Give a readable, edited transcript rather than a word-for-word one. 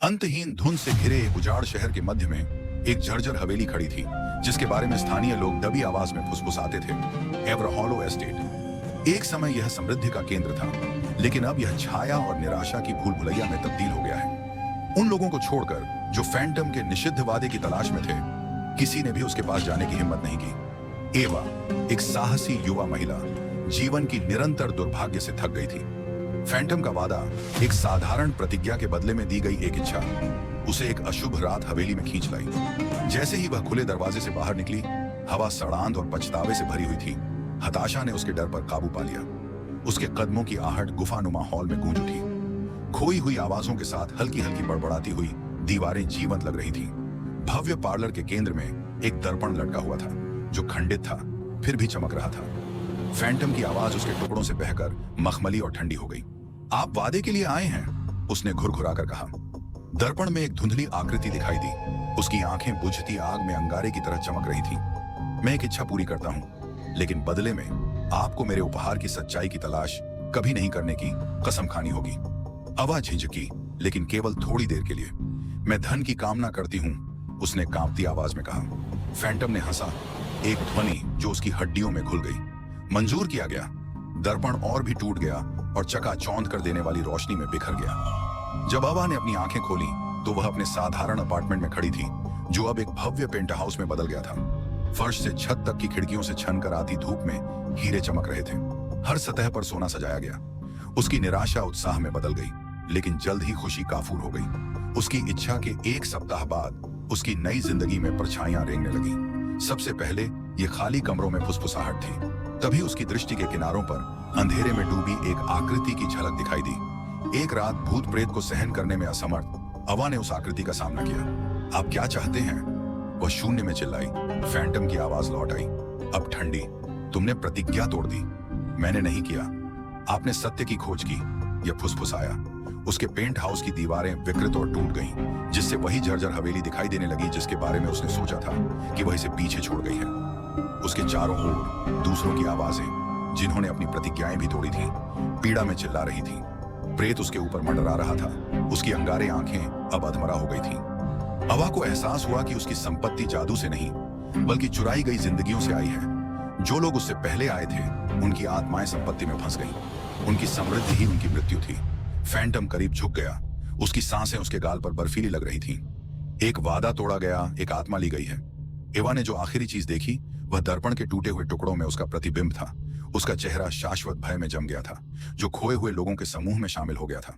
अंतहीन धुंध से घिरे एक उजाड़ शहर के मध्य में एक जर्जर हवेली खड़ी थी, जिसके बारे में स्थानीय लोग दबी आवाज में फुसफुसाते थे। एवरहॉलो एस्टेट। एक समय यह समृद्धि का केंद्र था, लेकिन अब यह छाया और निराशा की भूल भुलैया में तब्दील हो गया है। उन लोगों को छोड़कर जो फैंटम के निषिद्ध वादे की तलाश में थे, किसी ने भी उसके पास जाने की हिम्मत नहीं की। एवा, एक साहसी युवा महिला, जीवन की निरंतर दुर्भाग्य से थक गई थी। फैंटम का वादा, एक साधारण प्रतिज्ञा के बदले में दी गई एक इच्छा, उसे एक अशुभ रात हवेली में खींच लाई। जैसे ही वह खुले दरवाजे से बाहर निकली, हवा सड़ांध और पछतावे से भरी हुई थी। हताशा ने उसके डर पर काबू पा लिया। उसके कदमों की आहट गुफानुमा हॉल में गूंज उठी। खोई हुई आवाजों के साथ हल्की हल्की बड़बड़ाती हुई दीवारें जीवंत लग रही थी। भव्य पार्लर के केंद्र में एक दर्पण लटका हुआ था, जो खंडित था फिर भी चमक रहा था। फैंटम की आवाज उसके टुकड़ों से बहकर मखमली और ठंडी हो गई। आप वादे के लिए आए हैं? उसने घुरघुराकर कहा। दर्पण में एक धुंधली आकृति दिखाई दी। उसकी आंखें बुझती आग में अंगारे की तरह चमक रही थी। मैं एक इच्छा पूरी करता हूं, लेकिन बदले में आपको मेरे उपहार की सच्चाई की तलाश कभी नहीं करने की कसम खानी होगी। आवाज झिझकी, लेकिन केवल थोड़ी देर के लिए। मैं धन की कामना करती हूं, उसने कांपती आवाज में कहा। फैंटम ने हंसा, एक ध्वनि जो उसकी हड्डियों में घुल गई। मंजूर किया गया। दर्पण और भी टूट गया और चकाचौंध कर देने वाली रोशनी में बिखर गया। जब आवा ने अपनी आंखें खोली तो वह अपने साधारण अपार्टमेंट में खड़ी थी, जो अब एक भव्य पेंट हाउस में बदल गया था। फर्श से छत तक की खिड़कियों से छनकर आती धूप में हीरे चमक रहे थे। हर सतह पर सोना सजाया गया। उसकी निराशा उत्साह में बदल गई, लेकिन जल्द ही खुशी काफूर हो गई। उसकी इच्छा के एक सप्ताह बाद उसकी नई जिंदगी में परछाइयां रेंगने लगी। सबसे पहले ये खाली कमरों में फुसफुसाहट थी। तभी उसकी दृष्टि के किनारों पर अंधेरे में डूबी एक आकृति की झलक दिखाई दी। एक रात भूत प्रेत को सहन करने में असमर्थ आवा ने उस आकृति का सामना किया। आप क्या चाहते हैं? वह शून्य में चिल्लाई। फैंटम की आवाज लौट आई, अब ठंडी। तुमने प्रतिज्ञा तोड़ दी। मैंने नहीं किया। आपने सत्य की खोज की। यह फुसफुसाया। उसके पेंट हाउस की दीवारें विकृत और टूट गईं, जिससे वही जर्जर हवेली दिखाई देने लगी जिसके बारे में उसने सोचा था कि वह इसे पीछे छोड़ गई है। उसके चारों ओर दूसरों की आवाजें, जिन्होंने अपनी प्रतिज्ञाएं भी तोड़ी थीं, पीड़ा में चिल्ला रही थीं। प्रेत उसके ऊपर मंडरा रहा था। उसकी अंगारे आंखें अब अधमरा हो गई थीं। अवा को एहसास हुआ कि उसकी संपत्ति जादू से नहीं, बल्कि चुराई गई जिंदगियों से आई है। जो लोग उससे पहले आए थे, उनकी आत्माएं संपत्ति में फंस गईं। उनकी समृद्धि ही उनकी मृत्यु थी। फैंटम करीब झुक गया। उसकी सांसें उसके गाल पर बर्फीली लग रही थीं। एक वादा तोड़ा गया, एक आत्मा ली गई है। एवा ने जो आखिरी चीज देखी, वह दर्पण के टूटे हुए टुकड़ों में उसका प्रतिबिंब था। उसका चेहरा शाश्वत भय में जम गया था, जो खोए हुए लोगों के समूह में शामिल हो गया था।